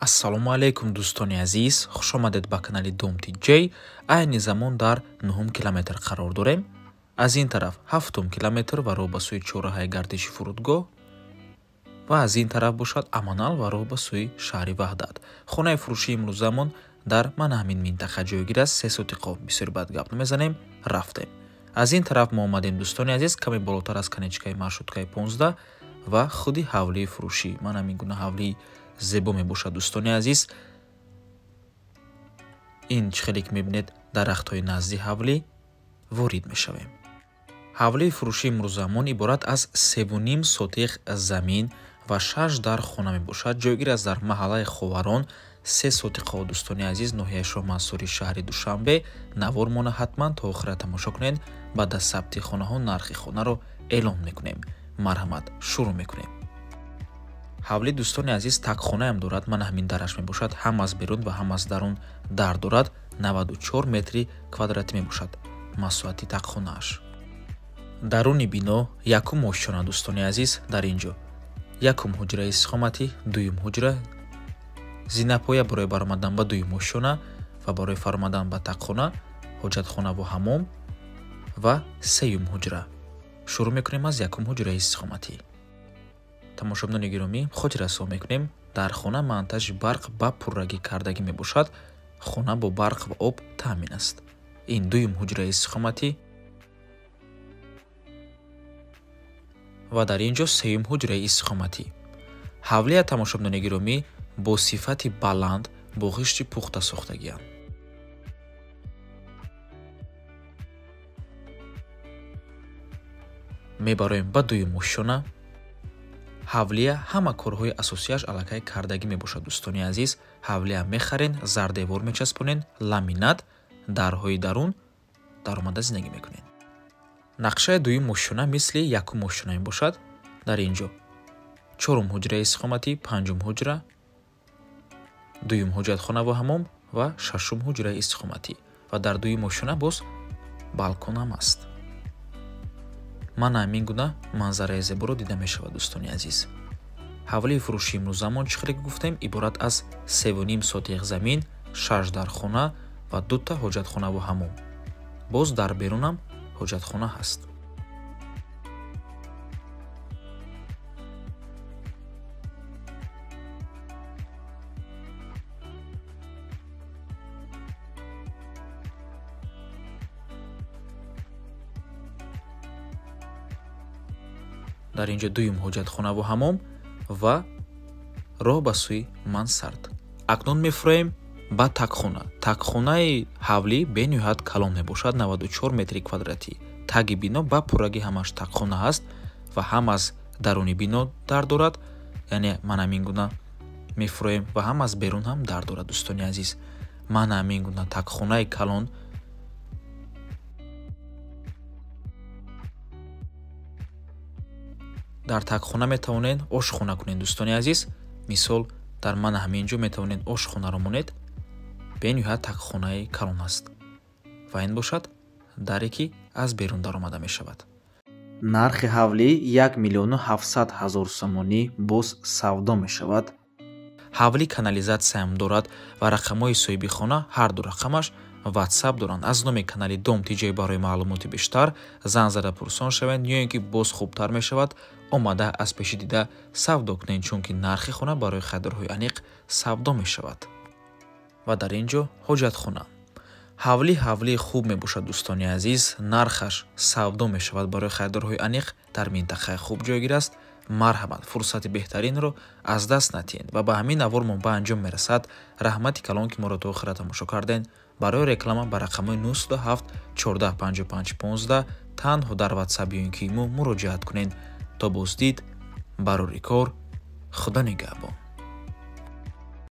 Ассалому алейкум дӯстони азиз, хуш омадед ба канали Domti J. Айни замон дар 9 километр қарор дорем. Аз ин тараф 7 километр ва роҳ ба сӯи чораҳаи гардиши фурудгоҳ ва аз ин тараф бошад Аманал ва роҳ ба сӯи шаҳри Ваҳдат. Хонаи фурӯшии имрӯзамон дар мана ҳамин минтақа ҷойгир аст. 3 соати қоб бисёр бад гап намезанем, рафтем. Аз ин тараф мо омадем дӯстони азиз, каме болотар аз канечкаи маршруткаи 15 ва худи ҳавлии фурӯшӣ. Ман ҳамин гуна ҳавлии зебо мебошад дӯстони азиз. ин чихеле ки мебинед дарахтҳои назди ҳавлӣ ворид мешавем. ҳавлии фурӯшии имрӯзамон иборат аз 3.5 сотиқ замин ва 6 дар хона мебошад. ҷойгир аст дар маҳаллаи Ховарон. 3 сотиқҳо дӯстони азиз, ноҳияи Шоҳмансури шаҳри Душанбе. Навор мона ҳатман то охира тамошо кунед. Баъд аз сабти хонаҳо нархи хонаро эълон мекунем. Марҳамат, шурӯъ мекунем. ҳавлӣ дӯстони азиз такхонаам дорад. Мана ҳамин дараш мебошад. ҳам аз берун ва ҳам аз дарун дар дорад. 94 метри квадратӣ мебошад масоҳати такхонааш. даруни бино якум ошчона дӯстони азиз. Дар ин ҷо якум ҳуҷраи истиқоматӣ, дуюм ҳуҷра, зинапоя барои баромадан ба дуюм ошчона ва барои фаромадан ба такхона, ҳоҷатхона ва ҳаммом ва сеюм ҳуҷра. шурӯъ мекунем аз якум ҳуҷраи истиқоматӣ. тамошобинони гиромӣ, хотир расо мекунем, дар хона монтажи барқ ба пуррагӣ кардагӣ мебошад. хона бо барқ ва об таъмин аст. ин дуюм ҳуҷраи истиқоматӣ ва дар ин ҷо сеюм ҳуҷраи истиқоматӣ. ҳавлия тамошобинони гиромӣ бо сифати баланд бо ғишти пухта сохтагианд. мебароем ба дуюм ошчона. ҳавлия ҳама корҳои асосияш аллакай кардагӣ мебошад дӯстони азиз. ҳавлия мехарен, зардевор мечаспонен, ламинат, дарҳои дарун даромада зиндагӣ мекунен. нақшаи дуюм ошчона мисли якум ошчона мебошад. дар ин ҷо чорум ҳуҷраи истиқоматӣ, панҷум ҳуҷра, дуюм ҳоҷатхона ва ҳаммом ва шашум ҳуҷраи истиқоматӣ. ва дар дуюм ошчона боз балконам аст. мана ҳамин гуна манзараи зеборо дида мешавад дӯстони азиз. ҳавлии фурӯшии имрӯзамон чихеле ки гуфтем иборат аз 3.5 сотиқ замин, 6 дар хона ва 2 ҳоҷатхона ва ҳаммом. боз дар берунам ҳоҷатхона ҳаст. дар ин ҷо дуюм ҳоҷатхона ва ҳаммом ва роҳ ба сӯи мансард. акнун мефуроем ба такхона. такхонаи ҳавлӣ бениҳоят калон мебошад, 94 метри квадратӣ. таги бино ба пурраги ҳамаш такхона ҳаст ва ҳам аз даруни бино дар дорад, яъне ман ҳамин гуна мефуроем ва ҳам аз берун ҳам дар дорад дӯстони азиз. ман ҳамин гуна такхонаи калон дар такхона метавонед ошхона кунед дӯстони азиз. мисол дар мана ҳамин ҷо метавонед ошхонаро монед. бениҳоят такхонаи калон аст ва ин бошад даре ки аз берун даромада мешавад. нархи ҳавлӣ 1,700,000 сомонӣ боз савдо мешавад. ҳавлӣ канализатсияам дорад ва рақамҳои соҳиби хона ҳарду рақамаш ватсап доранд. аз номи канали Domti J барои маълумоти бештар зан зада пурсон шавед, ё ин ки боз хубтар мешавад омада аз пеши дида савдо кунед, чунки нархи хона барои харидорҳои аниқ савдо мешавад. ва дар ин ҷо ҳоҷатхона. ҳавлии хуб мебошад дӯстони азиз. нархаш савдо мешавад барои харидорҳои аниқ. дар минтақаи хуб ҷойгир аст. марҳамат, фурсати беҳтаринро аз даст натиҳед ва ба ҳамин навор мо ба анҷом мерасад. раҳмати калон ки моро то охира тамошо карден. барои реклама ба рақамҳои 907 14 55 15 танҳо дар ватсап ё ин ки имо муроҷиат кунед. то боздид, барори кор, худо нигаҳбон.